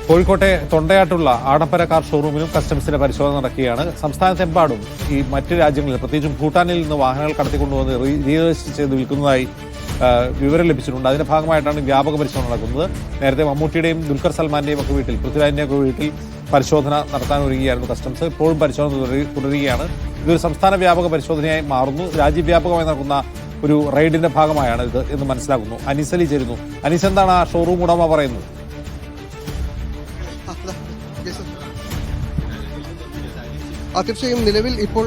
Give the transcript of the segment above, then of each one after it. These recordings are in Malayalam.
കോഴിക്കോട്ടെ തൊണ്ടയാട്ടുള്ള ആഡംബര കാർ ഷോറൂമിലും കസ്റ്റംസിന്റെ പരിശോധന നടക്കുകയാണ്. സംസ്ഥാനത്തെമ്പാടും ഈ മറ്റ് രാജ്യങ്ങളിൽ പ്രത്യേകിച്ചും ഭൂട്ടാനിൽ നിന്ന് വാഹനങ്ങൾ കടത്തിക്കൊണ്ടുവന്ന് രജിസ്റ്റർ ചെയ്ത് വിൽക്കുന്നതായി വിവരം ലഭിച്ചിട്ടുണ്ട്. അതിന്റെ ഭാഗമായിട്ടാണ് വ്യാപക പരിശോധന നടക്കുന്നത്. നേരത്തെ മമ്മൂട്ടിയുടെയും ദുൽഖർ സൽമാന്റെയും ഒക്കെ വീട്ടിൽ, പൃഥ്വിരാജിന്റെയും ഒക്കെ വീട്ടിൽ പരിശോധന നടത്താൻ ഒരുങ്ങിയായിരുന്നു കസ്റ്റംസ്. ഇപ്പോഴും പരിശോധന തുടരുകയാണ്. ഇതൊരു സംസ്ഥാന വ്യാപക പരിശോധനയായി മാറുന്നു. രാജ്യവ്യാപകമായി നടക്കുന്ന ഒരു റെയ്ഡിന്റെ ഭാഗമായാണ് ഇത് എന്ന് മനസ്സിലാക്കുന്നു. അനീസലി ചേരുന്നു. അനീസ്, എന്താണ് ആ ഷോറൂം ഉടമ പറയുന്നത്? തീർച്ചയായും നിലവിൽ ഇപ്പോൾ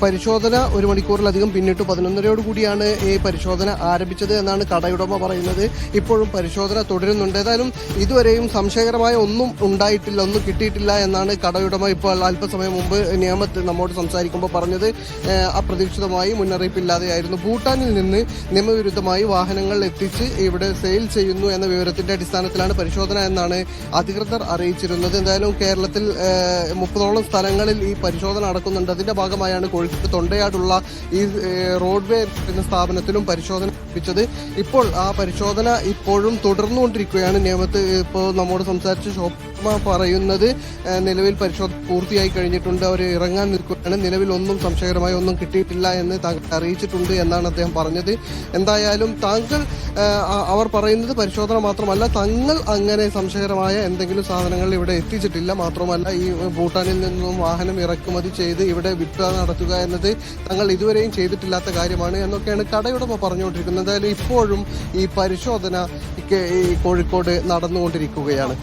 പരിശോധന 1 മണിക്കൂറിലധികം പിന്നിട്ടു. 11:30 കൂടിയാണ് ഈ പരിശോധന ആരംഭിച്ചത് എന്നാണ് കടയുടമ പറയുന്നത്. ഇപ്പോഴും പരിശോധന തുടരുന്നുണ്ട്. ഏതായാലും ഇതുവരെയും സംശയകരമായ ഒന്നും ഉണ്ടായിട്ടില്ല, ഒന്നും കിട്ടിയിട്ടില്ല എന്നാണ് കടയുടമ ഇപ്പോൾ അല്പസമയം മുമ്പ് നിയമത്തിൽ നമ്മോട് സംസാരിക്കുമ്പോൾ പറഞ്ഞത്. അപ്രതീക്ഷിതമായി മുന്നറിയിപ്പില്ലാതെയായിരുന്നു. ഭൂട്ടാനിൽ നിന്ന് നിയമവിരുദ്ധമായി വാഹനങ്ങൾ എത്തിച്ച് ഇവിടെ സെയിൽ ചെയ്യുന്നു എന്ന വിവരത്തിന്റെ അടിസ്ഥാനത്തിലാണ് പരിശോധന എന്നാണ് അധികൃതർ അറിയിച്ചിരുന്നത്. എന്തായാലും കേരളത്തിൽ 30ഓളം സ്ഥലങ്ങൾ ഈ പരിശോധന നടക്കുന്നുണ്ട്. അതിന്റെ ഭാഗമായാണ് കോഴിക്കോട് തൊണ്ടയാടുള്ള ഈ റോഡ്വേ എന്ന സ്ഥാപനത്തിലും പരിശോധന ലഭിച്ചത്. ഇപ്പോൾ ആ പരിശോധന ഇപ്പോഴും തുടർന്നുകൊണ്ടിരിക്കുകയാണ്. നിയമത്ത് ഇപ്പോൾ നമ്മോട് സംസാരിച്ച ഷോപ്പ പറയുന്നത് നിലവിൽ പരിശോധന പൂർത്തിയായി കഴിഞ്ഞിട്ടുണ്ട്, അവർ ഇറങ്ങാൻ നിൽക്കുകയാണ്. നിലവിൽ ഒന്നും സംശയകരമായി ഒന്നും കിട്ടിയിട്ടില്ല എന്ന് താങ്കൾ അറിയിച്ചിട്ടുണ്ട് എന്നാണ് അദ്ദേഹം പറഞ്ഞത്. എന്തായാലും അവർ പറയുന്നത് പരിശോധന മാത്രമല്ല, തങ്ങൾ അങ്ങനെ സംശയകരമായ എന്തെങ്കിലും സാധനങ്ങൾ ഇവിടെ എത്തിച്ചിട്ടില്ല. മാത്രമല്ല ഈ ഭൂട്ടാനിൽ നിന്നും വാഹനം ഇറക്കുമതി ചെയ്ത് ഇവിടെ വിൽപ്പന നടത്തുക എന്നത് തങ്ങൾ ഇതുവരെയും ചെയ്തിട്ടില്ലാത്ത കാര്യമാണ് എന്നൊക്കെയാണ് കടയുടമ പറഞ്ഞുകൊണ്ടിരിക്കുന്നത്. എന്തായാലും ഇപ്പോഴും ഈ പരിശോധന ഈ കോഴിക്കോട് നടന്നുകൊണ്ടിരിക്കുകയാണ്.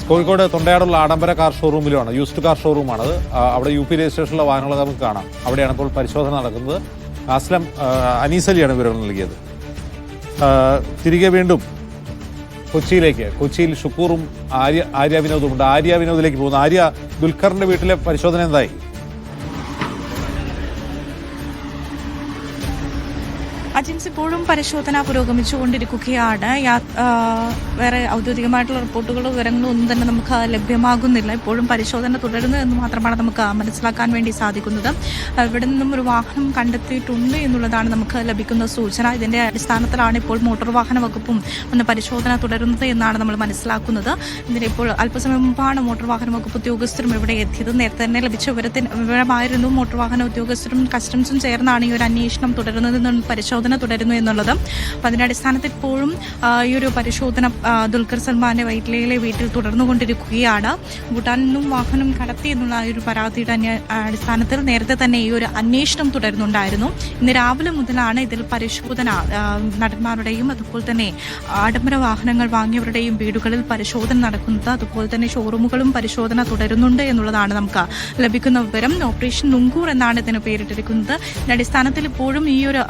കോഴിക്കോട് തൊണ്ടയാടുള്ള ആഡംബര കാർ ഷോറൂമിലുമാണ്, യൂസ്ഡ് കാർ ഷോറൂമാണത്. അവിടെ UP രജിസ്ട്രേഷനുള്ള വാഹനങ്ങൾ നമുക്ക് കാണാം. അവിടെയാണ് ഇപ്പോൾ പരിശോധന നടക്കുന്നത്. അസ്ലം അനീസലിയാണ് വിവരം നൽകിയത്. തിരികെ വീണ്ടും കൊച്ചിയിൽ ഷുക്കൂറും ആര്യ വിനോദും ഉണ്ട്. ആര്യ വിനോദിലേക്ക് പോകുന്നു. ആര്യ, ദുൽഖറിന്റെ വീട്ടിലെ പരിശോധന എന്തായി? അജിൻസ്, ഇപ്പോഴും പരിശോധന പുരോഗമിച്ചുകൊണ്ടിരിക്കുകയാണ്. വേറെ ഔദ്യോഗികമായിട്ടുള്ള റിപ്പോർട്ടുകളോ വിവരങ്ങളോ ഒന്നും തന്നെ നമുക്ക് ലഭ്യമാകുന്നില്ല. ഇപ്പോഴും പരിശോധന തുടരുന്നു എന്ന് മാത്രമാണ് നമുക്ക് മനസ്സിലാക്കാൻ വേണ്ടി സാധിക്കുന്നത്. ഇവിടെ നിന്നും ഒരു വാഹനം കണ്ടെത്തിയിട്ടുണ്ട് എന്നുള്ളതാണ് നമുക്ക് ലഭിക്കുന്ന സൂചന. ഇതിന്റെ അടിസ്ഥാനത്തിലാണ് ഇപ്പോൾ മോട്ടോർ വാഹന വകുപ്പും ഒന്ന് പരിശോധന തുടരുന്നത് എന്നാണ് നമ്മൾ മനസ്സിലാക്കുന്നത്. ഇതിന് ഇപ്പോൾ അല്പസമയം മുമ്പാണ് മോട്ടോർ വാഹന വകുപ്പ് ഉദ്യോഗസ്ഥരും ഇവിടെ എത്തിയത്. നേരത്തെ തന്നെ ലഭിച്ച വിവരമായിരുന്നു മോട്ടോർ വാഹന ഉദ്യോഗസ്ഥരും കസ്റ്റംസും ചേർന്നാണ് ഈ ഒരു അന്വേഷണം തുടരുന്നതെന്നും പരിശോധന തുടരുന്നു എന്നുള്ളത്. അപ്പം അതിന്റെ അടിസ്ഥാനത്തിൽ ഇപ്പോഴും ഈ ഒരു പരിശോധന ദുൽഖർ സൽമാന്റെ വീട്ടിൽ തുടർന്നുകൊണ്ടിരിക്കുകയാണ്. ഭൂട്ടാനിൽ നിന്നും വാഹനം കടത്തി എന്നുള്ള ഒരു പരാതിയുടെ അടിസ്ഥാനത്തിൽ നേരത്തെ തന്നെ ഈ ഒരു അന്വേഷണം തുടരുന്നുണ്ടായിരുന്നു. ഇന്ന് രാവിലെ മുതലാണ് ഇതിൽ പരിശോധന നടന്മാരുടെയും അതുപോലെ തന്നെ ആഡംബര വാഹനങ്ങൾ വാങ്ങിയവരുടെയും വീടുകളിൽ പരിശോധന നടക്കുന്നത്. അതുപോലെ തന്നെ ഷോറൂമുകളും പരിശോധന തുടരുന്നുണ്ട് എന്നുള്ളതാണ് നമുക്ക് ലഭിക്കുന്ന വിവരം. ഓപ്പറേഷൻ നുങ്കൂർ എന്നാണ് ഇതിന് പേരിട്ടിരിക്കുന്നത്. ഇതിന്റെ അടിസ്ഥാനത്തിൽ ഇപ്പോഴും ഈ ഒരു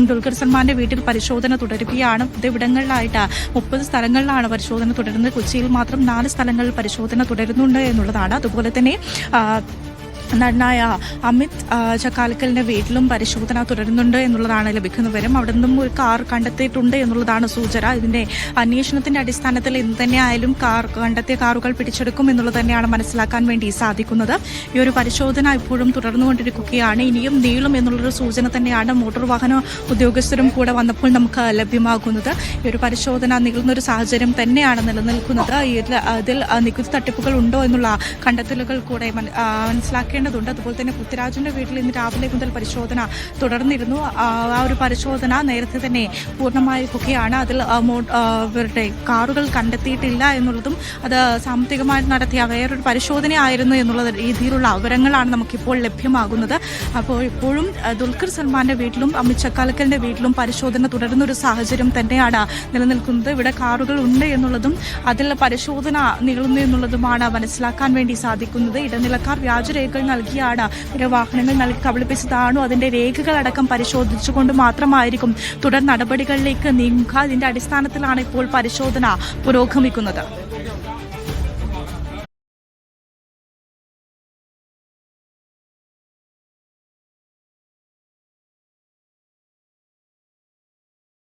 ദുൽഖർ സൽമാന്റെ വീട്ടിൽ പരിശോധന തുടരുകയാണ്. ഇവിടങ്ങളിലായിട്ട് 30 സ്ഥലങ്ങളിലാണ് പരിശോധന തുടരുന്നത്. കൊച്ചിയിൽ മാത്രം 4 സ്ഥലങ്ങളിൽ പരിശോധന തുടരുന്നുണ്ട് എന്നുള്ളതാണ്. അതുപോലെ തന്നെ നടനായ അമിത് ചക്കാലക്കലിന്റെ വീട്ടിലും പരിശോധന തുടരുന്നുണ്ട് എന്നുള്ളതാണ് ലഭിക്കുന്ന വിവരം. അവിടെ നിന്നും ഒരു കാർ കണ്ടെത്തിയിട്ടുണ്ട് എന്നുള്ളതാണ് സൂചന. ഇതിന്റെ അന്വേഷണത്തിന്റെ അടിസ്ഥാനത്തിൽ ഇന്ന് തന്നെ ആയാലും കണ്ടെത്തിയ കാറുകൾ പിടിച്ചെടുക്കും എന്നുള്ളത് തന്നെയാണ് മനസ്സിലാക്കാൻ വേണ്ടി സാധിക്കുന്നത്. ഈ ഒരു പരിശോധന ഇപ്പോഴും തുടർന്നുകൊണ്ടിരിക്കുകയാണ്. ഇനിയും നീളും എന്നുള്ളൊരു സൂചന തന്നെയാണ് മോട്ടോർ വാഹന ഉദ്യോഗസ്ഥരും കൂടെ വന്നപ്പോൾ നമുക്ക് ലഭ്യമാകുന്നത്. ഈ ഒരു പരിശോധന നീളുന്നൊരു സാഹചര്യം തന്നെയാണ് നിലനിൽക്കുന്നത്. ഇതിൽ നികുതി തട്ടിപ്പുകൾ ഉണ്ടോ എന്നുള്ള കണ്ടെത്തലുകൾ കൂടെ മനസ്സിലാക്കി ണ്ട്. അതുപോലെ തന്നെ പൃഥ്വിരാജിന്റെ വീട്ടിൽ ഇന്ന് രാവിലെ മുതൽ പരിശോധന തുടർന്നിരുന്നു. ആ ഒരു പരിശോധന നേരത്തെ തന്നെ പൂർണ്ണമായിരിക്കുകയാണ്. അതിൽ ഇവരുടെ കാറുകൾ കണ്ടെത്തിയിട്ടില്ല എന്നുള്ളതും അത് സാമ്പത്തികമായിട്ട് നടത്തിയ വേറൊരു പരിശോധനയായിരുന്നു എന്നുള്ള രീതിയിലുള്ള വിവരങ്ങളാണ് നമുക്കിപ്പോൾ ലഭ്യമാകുന്നത്. അപ്പോൾ ഇപ്പോഴും ദുൽഖർ സൽമാന്റെ വീട്ടിലും അമിത് ചക്കാലക്കലിന്റെ വീട്ടിലും പരിശോധന തുടരുന്ന ഒരു സാഹചര്യം തന്നെയാണ് നിലനിൽക്കുന്നത്. ഇവിടെ കാറുകൾ ഉണ്ട് എന്നുള്ളതും അതിൽ പരിശോധന നീളുന്നു എന്നുള്ളതുമാണ് മനസ്സിലാക്കാൻ വേണ്ടി സാധിക്കുന്നത്. ഇടനിലക്കാർ വ്യാജരേഖകൾ നൽകിയാണ് വാഹനങ്ങൾ നൽകി കബളിപ്പിച്ചതാണോ അതിന്റെ രേഖകളടക്കം പരിശോധിച്ചുകൊണ്ട് മാത്രമായിരിക്കും തുടർ നടപടികളിലേക്ക് നീങ്ങുക. ഇതിന്റെ അടിസ്ഥാനത്തിലാണ് ഇപ്പോൾ പരിശോധന പുരോഗമിക്കുന്നത്.